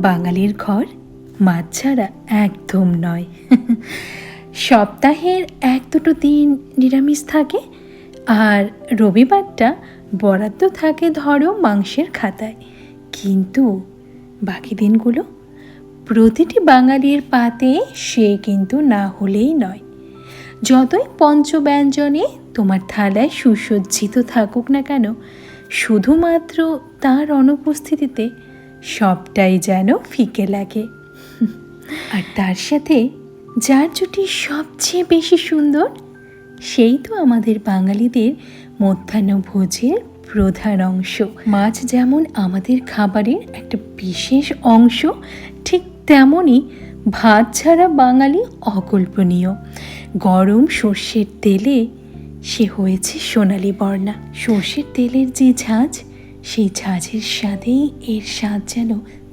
বাঙালির ঘর মাছ ছাড়া একদম নয়। সপ্তাহের 1-2 দিন নিরামিষ থাকে, আর রবিবারটা বরাদ্দ থাকে ধরো মাংসের খাতায়। কিন্তু বাকি দিনগুলো প্রতিটি বাঙালির পাতে সে কিন্তু না হলেই নয়। যতই পঞ্চব্যঞ্জনে তোমার থালায় সুসজ্জিত থাকুক না কেন, শুধুমাত্র তার অনুপস্থিতিতে সবটাই যেন ফিকে লাগে। আর তার সাথে যার জুটি সবচেয়ে বেশি সুন্দর, সেই তো আমাদের বাঙালিদের মধ্যাহ্নভোজের প্রধান অংশ। মাছ যেমন আমাদের খাবারের একটা বিশেষ অংশ, ঠিক তেমনই ভাত ছাড়া বাঙালি অকল্পনীয়। গরম সর্ষের তেলে সে হয়েছে সোনালি বর্ণা। সর্ষের তেলের যে ঝাঁঝ, সেই ঝাঁঝের স্বাদেই এর স্বাদ যেন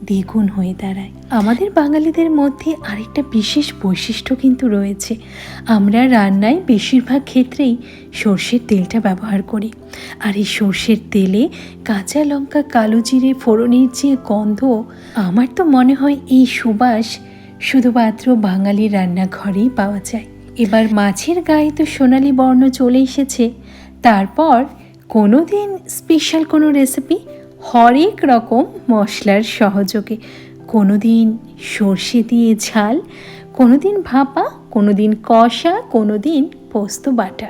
দ্বিগুণ হয়ে দাঁড়ায়। আমাদের বাঙালিদের মধ্যে আরেকটা বিশেষ বৈশিষ্ট্য কিন্তু রয়েছে। আমরা রান্নায় বেশিরভাগ ক্ষেত্রেই সর্ষের তেলটা ব্যবহার করি। আর এই সর্ষের তেলে কাঁচা লঙ্কা, কালো জিরে ফোড়নের যে গন্ধ, আমার তো মনে হয় এই সুবাস শুধুমাত্র বাঙালির রান্নাঘরেই পাওয়া যায়। এবার মাছের গায়ে তো সোনালি বর্ণ চলে এসেছে, তারপর কোনো দিন স্পেশাল কোনো রেসিপি হরেক রকম মশলার সহযোগে, কোনো দিন সর্ষে দিয়ে ঝাল, কোনো দিন ভাপা, কোনো দিন কষা, কোনো দিন পোস্ত বাটা,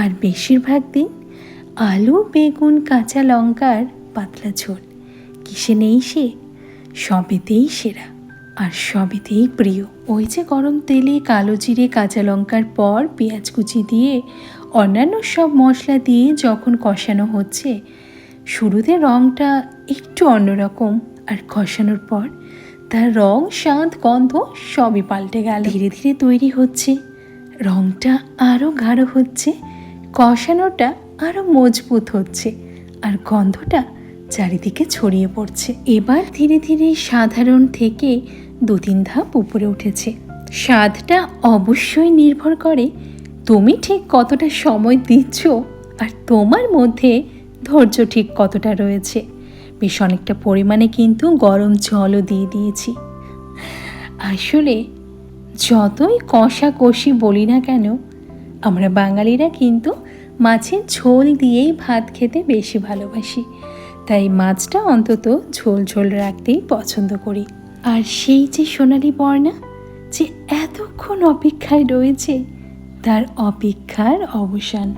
আর বেশিরভাগ দিন আলু, বেগুন, কাঁচা লঙ্কার পাতলা ঝোল। কিসে নেই সে? সবেতেই সেরা আর সবেতেই প্রিয়। ওই যে গরম তেলে কালো জিরে, কাঁচা লঙ্কার পর পেঁয়াজ কুচি দিয়ে অন্যান্য সব মশলা দিয়ে যখন কষানো হচ্ছে, শুরুতে রঙটা একটু অন্যরকম, আর কষানোর পর তার রং, স্বাদ, গন্ধ সবই পাল্টে গেল। ধীরে ধীরে তৈরি হচ্ছে, রঙটা আরও গাঢ় হচ্ছে, কষানোটা আরও মজবুত হচ্ছে, আর গন্ধটা চারিদিকে ছড়িয়ে পড়ছে। এবার ধীরে ধীরে সাধারণ থেকে 2-3 ধাপ উপরে উঠেছে। স্বাদটা অবশ্যই নির্ভর করে তুমি ঠিক কতটা সময় দিচ্ছ, আর তোমার মধ্যে ধৈর্য ঠিক কতটা রয়েছে। বেশ অনেকটা পরিমাণে কিন্তু গরম জলও দিয়ে দিয়েছি। আসলে যতই কষাকষি বলি না কেন, আমরা বাঙালিরা কিন্তু মাছের ঝোল দিয়েই ভাত খেতে বেশি ভালোবাসি। তাই মাছটা অন্তত ঝোল ঝোল রাখতেই পছন্দ করি। আর সেই যে সোনালি বর্ণা যে এতক্ষণ অপেক্ষায় রয়েছে, তার অপেক্ষার অবসান।